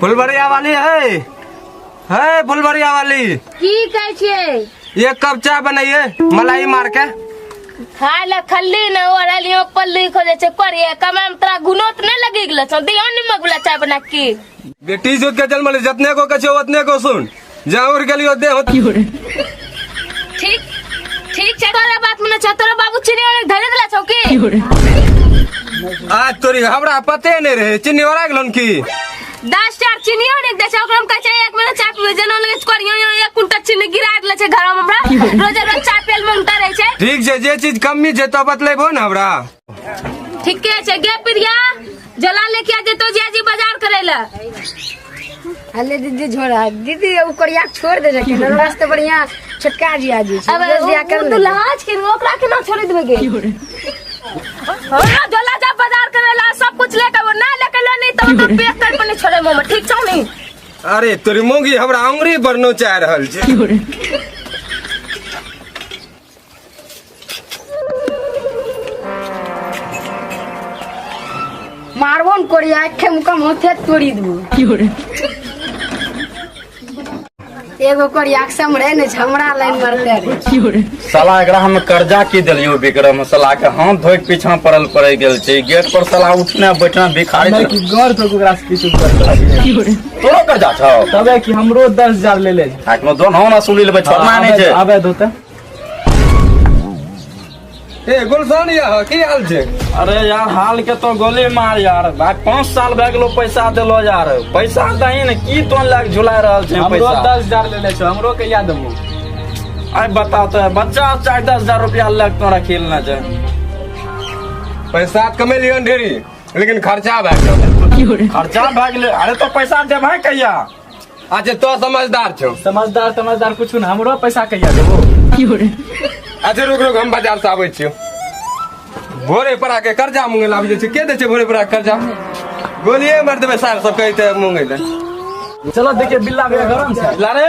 फुलबरिया वाली है फुलबरिया वाली की कहे छे एक कप चाय बनाइए मलाई मार के खाए ला खल्ली न ओरलियो पल्ली खोजे छे करिए कमाम तरा गुनोत न लगी गेल छ दियो निमक वाला चाय बना के बेटी जोत के जन्म ले जतने को कछो उतने को सुन जाऊर के लिए दे होती ठीक ठीक छे तोरा बात मने छ तोरा बाबू चीनी वाले धरे देला छौ की आज तोरी हमरा पते नहीं रहे चीनी वाला गेलन की 10 चार चीनी और दे छ ओकरा कह एक महीना चाय पीवे जनो लगे करियो एक कुंटा चीनी गिरा देला छे घर में हमरा रोज रोज चाय पियल मंगता रहे छे ठीक छे जे चीज कमी छे तो बतलेबो न हमरा ठीक छे गे प्रिया जला लेके आ जे तो जीजी बाजार करेला अले दीदी झोड़ा दीदी उकरिया छोड़ दे रे के रास्ते बढ़िया छोटका जी आजी अब बियाह कर तू लाज के ओकरा के ना छोड़ देबे गे हां जला जा बाजार करेला सब कुछ लेके वो ना लेके लो नहीं तो पैक कर पने छोड़े मुंह में ठीक छौ नहीं अरे तोरी मोगी हमरा अंगुरी पर नोचा रहल छे मारबोन कोरिया आखे मुका मोथे तोड़ी दू एगो कोरिया समरे ने झमरा लाइन मारते रे साला एकरा हम कर्जा की देलियो विक्रम साला के हाथ धोइ पीछा पड़ल पड़ गेल छै गेट पर साला उठना बैठना भिखारी मैं की गौर तो ओकरा से किछु कर तोरो कर्जा छौ तबे कि हमरो 10,000 ले ले आखनो दोनों ना सुनी लेबे छोड़ना नहीं छै आबे दोते ए गुलशन या की हाल छे अरे यार हाल के तो गोली मार यार भाई 5 साल भए गेलो पैसा देलो यार पैसा दही ने की तोन लाग झुला रहल छै हमरो पैसा 10,000 ले ले छौ हमरो के याद देबो आइ बता तो बच्चा 4-10,000 रुपया लग तोरा खेलना छै पैसा कमेलियन ढेरी लेकिन खर्चा भए गेल खर्चा भए गेलै अरे तो पैसा दे भाई कहिया अच्छा तो समझदार छौ समझदार कुछ न हमरो पैसा कहिया देबो अच्छा रुक हम बाजार से आबै छियो भोरे पर आके कर्जा मांगे ला आबै छै के दे छै भोरे पर आके कर्जा गोलिए मार देबे सार सब कहते मांगे ले चलो देखिए बिल्ला मेरा गरम से ला रे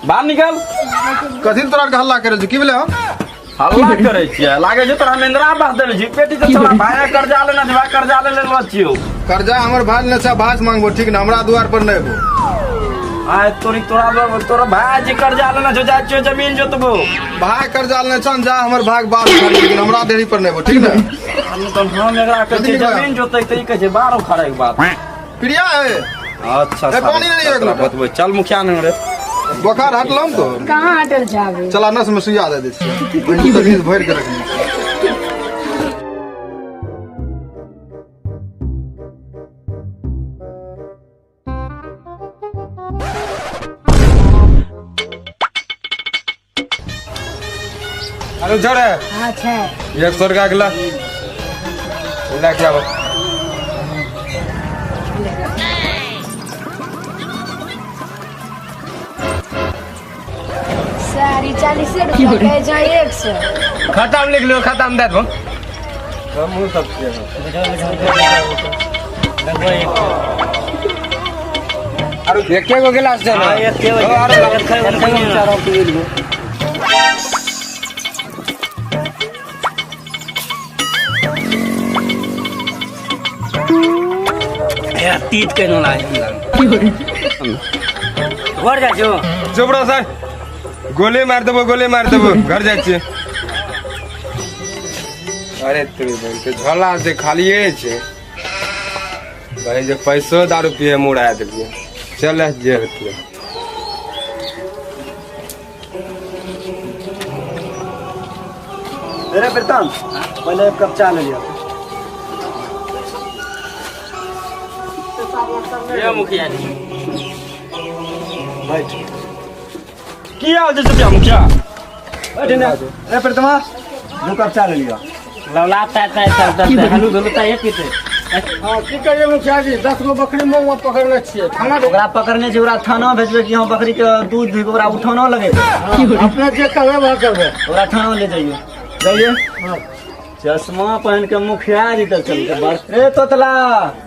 बाहर निकल कथी तोरा के हल्ला करे छी की भेले हो हल्ला करे छियै लागे छै तोरा मेंदरा बास देले छी पेटी से तोरा भाई कर्जा लेना छै भाई कर्जा ले लेलो छियो कर्जा हमर भाई ने से भास मांगबो ठीक ना हमरा द्वार पर नहीं हो आय तोरा भाई जी कर्जा लेना छै जाय छियो जमीन जोतबो भाई कर्जा लेने छन जा हमर भाग बात कर लेकिन हमरा देरी पर नहीं हो ठीक ना हम तो हम एकरा कहै जमीन जोतै त ई कहै छै बारो खड़े के बात प्रिया है अच्छा ए, पानी नहीं है बतबै चल मुखिया ने रे बुखार हटलम तो कहां हटल जावे चला नस में सुइया दे छी पहले तमीज भर के रखनी अरे छोड़े अच्छा 100 रुपया के ला क्या बात सारी 40 रुपया कहे जा 100 खाता में लिख लो खाता में दे दो हम सब अरे एके गो गिलास दे ना एके गो अरे चारों पी लो यार तीत के न लागे घर जा जो चुप रहो सर गोली मार देबो घर जाय छी अरे तेरे बहन के झोला से खालिए छे भाई जे पैसो दारू पिए मुड़ा देलिए चल जे होतिए अरे प्रीतम पहले एक कप चाय ले लिया ये मुखिया जी बैठ की हाल छै सत्या मुखिया बैठ ना अरे प्रीतमा दो कप चाय ले लिया लौला हलू धोलता एक पीते हां की करिए मुखिया जी 10 गो बकरी मुंह पकड़ले छिए थाना ओकरा पकड़ने छै ओकरा थाना भेजबे कि हम बकरी के दूध भी ओकरा उठाना लगे अपने जे कहबे वह करबे ओकरा थाना ले जाइए चश्मा पहन के मुखिया जी तक चल के बड़ ए तोतला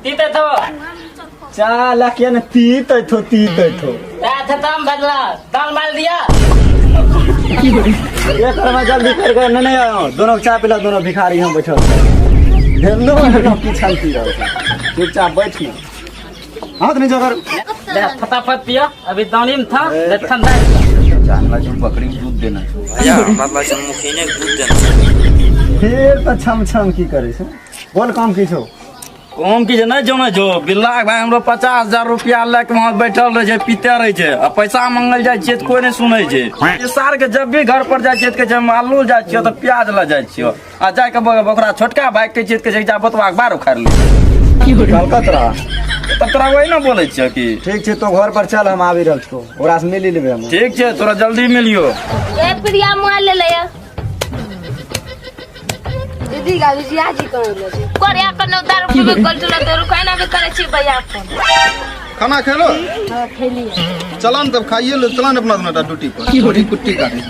तीते तो चाला के न तीत थो तम बदला दाल मार दिया एक में जल्दी कर के नहीं आयो दोनों चाय पिला दोनों भिखारी हम बैठल हेलो की छलती रहो चुपचाप बैठ हाथ नहीं जगर ले फटाफट पिया अभी दानी में था ले ठंडा जानला जो बकरी के दूध देना या मतलब से मुखिने दूध देना फिर तो छम छम की करे छै बोल काम की छौ कौन की नहीं जाने जो बिल्ला भाई हमरो 50,000 रुपया लेके वहां बैठल रहे छै पीते रहे छै आ पैसा मांगल जाय छै त कोई नहीं सुनै छै ये सार के जब भी घर पर जाय छै त कहै छै हम आलू जाय छियो त प्याज ल जाय छियो आ जाय के ओकरा छोटका भाई के छै त कहै छै जा बतवा के बार उखाड़ ले कलकत्ता तब तोरा वही ना बोले छियो कि ठीक छै तो घर पर चल हम आबि रहल छौ ओकरा से मिली लेबे हम ठीक छै तोरा जल्दी मिलियो ए प्रिया मोबाइल ले ले या दीदी गाली जी आज कौन ले छै कोरिया पर 9 रुपए में कल तो रुकै ना के करे छी भैया फोन खाना खेलो हां खेली चलन तब खाइए लो चलन अपना अपना ड्यूटी पर छोटी कुट्टी काटे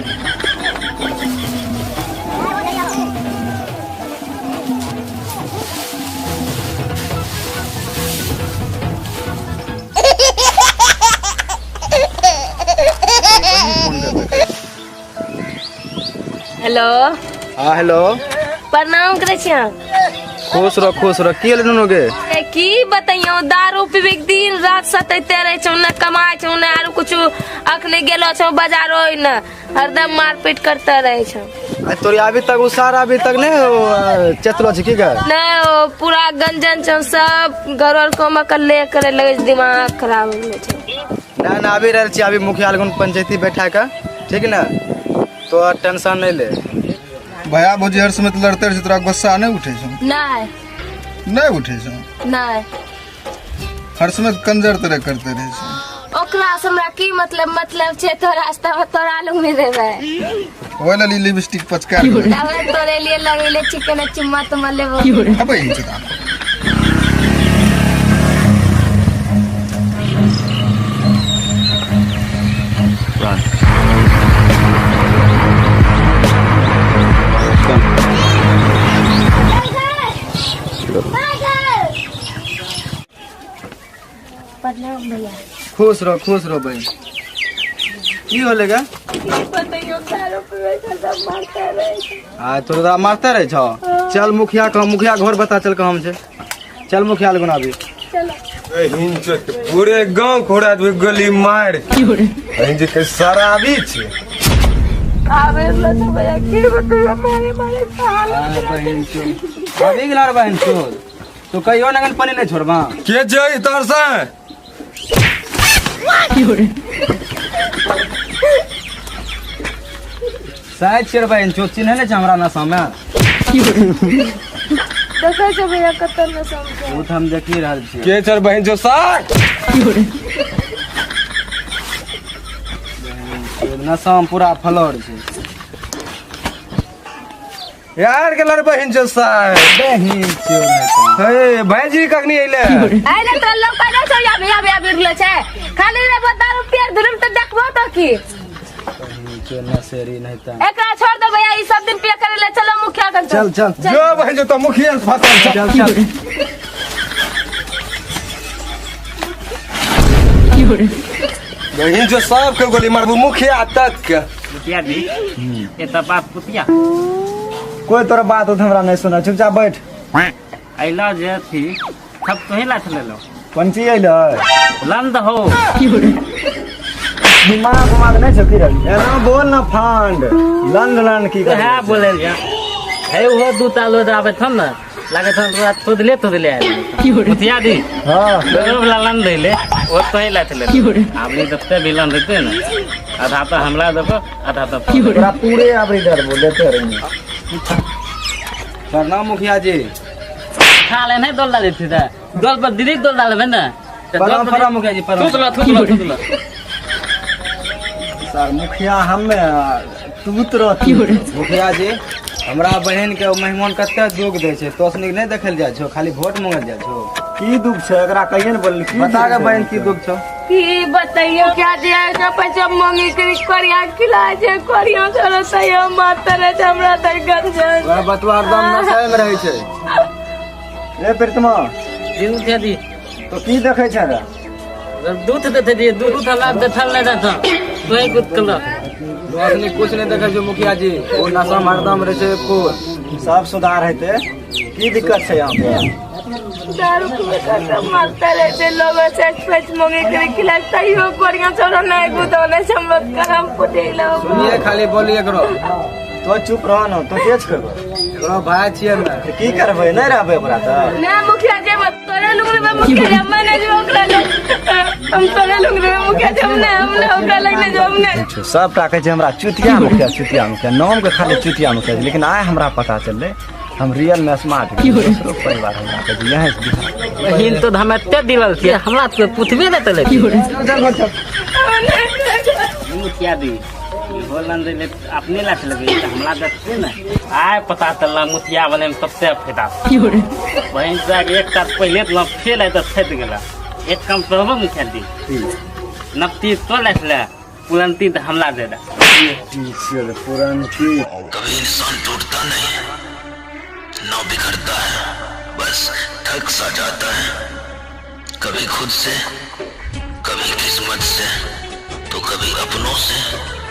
हेलो हाँ हेलो प्रणाम करे छी खुश रह की लेनो गे ए की बताइयो दारू पीबे के दिन रात सतैते रहे छौ न कमाय छौ न आरो कुछ अखने गेलो छौ बाजारो न हरदम मारपीट करते रहे छौ तोरी अभी तक उसार अभी तक नहीं चतलो छै की गे न पूरा गंजन छौ सब घर और को मकले करे लगे दिमाग खराब हो गेल छौ ना अभी रहल छी अभी मुखिया लगन पंचायती बैठा के ठीक ना तो टेंशन नहीं ले भैया भौजी हर समय लड़ते रहे तोरा गुस्सा नहीं उठे छौ नहीं उठे छौ नहीं हर समय कंजर तरह करते रहे छौ ओकरा से हमरा की मतलब छे तो रास्ता में तोरा लोग में देबे ओए ला लिपस्टिक पचका तबे तोरे लिए लगेले चिकन चुम्मा तुम लेबो अबे ई चता खुश रहो भाई की होले गा बताइयो दारू पीबे के सब मारते रहे आ तोरा मारते रहे छौ चल मुखिया घर बता चल हम छै चल मुखिया लगन अभी हिंचत पूरे गांव खोड़ा दे गली मार हिंच के शराबी छे आवे ल तो भैया की बताइयो मारे साल बहन चो अभी गेला रे बहन चो तो कहियो नगन पानी नहीं छोड़बा के जई तोर से शायद शेर बहन चो चिन्ह नहीं छै हमरा नशा में देखै छै भैया कतन न समझे वो तो हम देखी रहल छी के चर बहन जो साग नशा में पूरा फ्लोर छै यार के लड़ बहन जो साग बहन चो हे भाईजी कखनी अइले आइले तो लोग का नहीं छै या बिरले छै खाली रे दारू पियर धुरम त देखबो त की चो नसेरी नहीं ता एकरा छोड़ दे भैया ई सब दिन पे करे ले चलो मुखिया कर चल जो बहन जो तो मुखिया से फसल चल बहन जो सब के गोली मारबू मुखिया तक के पुतिया दी ये त बात पुतिया कोई तोरा बात हो हमरा नहीं सुना चुपचाप बैठ आइला जे थी सब तो ही लाथ ले लो पंची अइले लंद हो दिमाग नहीं छकी रे एना बोल ना फांड लंड की तो है बोले जा है वो दू तालो जावे थन ना लागे थन रात खुदले पुतिया दी हां वाला लंद ले वो तो ही लाथ ले आपनी दफ्ते भी लंद देते ना आधा तो हमला दबो आधा तो पूरा पूरे आपरी डर बोलते रहे प्रणाम मुखिया जी खा ले नहीं दोल डाले थी दोल पर दीदी दोल डाले ना प्रणाम मुखिया जी प्रणाम थुतला सर मुखिया हमें तूत रहती मुखिया जी हमरा बहन के मेहमान कते दुख दे छै तो सनिक नहीं देखल जाय छो खाली वोट मांगल जाय छो की दुख छै एकरा कहिए न बोल की बता के बहन की दुख छो की बताइयो क्या जे ना पैसा मांगी करी कोरिया खिला जे कोरिया चलो तयो मातर रे हमरा त घर जाए वह बतवा एकदम नशे में रहे छै ए प्रीतमा दूध दे दी तो की देखे छै रे दूध दे दी दूध हमरा देखल नहीं रहता तो ही कुछ कल दोसनी कुछ नहीं देखे छै मुखिया जी वो नशा में हरदम रहे छै को सब सुधार हेते की दिक्कत छै यहाँ पे दारू पीकर सब मारता रहते लोग से पैच मांगे करे खिलाता ही हो बढ़िया छोड़ा नहीं गुदौले से हम लोग काम पुटे लोग सुनिए खाली बोलिए करो तो चुप रहो ना तो तेज करो एकरो भाई छिए ना तो की करबै नहीं रहबै ओकरा त ना मुखिया जी मत तोरे लोग रे मुखिया जी मैंने जो ओकरा हम तोरे लोग रे मुखिया जी हमने ओकरा लगने जो हमने सब टा कहै छै हमरा चुतिया मुखिया नाम के खाली चुतिया मुखिया लेकिन आइ हमरा पता चलले हम रियल में स्मार्ट दूसरो परिवार हमरा के यहां से बहिन तो हम एते दिलल छियै हमरा तो पुछबे नै तले मुखिया दी बोलन दे अपने लाच लगे हमरा देखते ना आय पता चलला मुखिया बने में सबसे फायदा बहिन से एक साथ पहले तो फेल है तो फट गेला एक काम करबो मुखिया दी नपती तो लाचले पुरंती हमला दे दा पुरंती कभी इंसान टूटता नहीं ना बिखरता है बस थक सा जाता है कभी खुद से कभी किस्मत से तो कभी अपनों से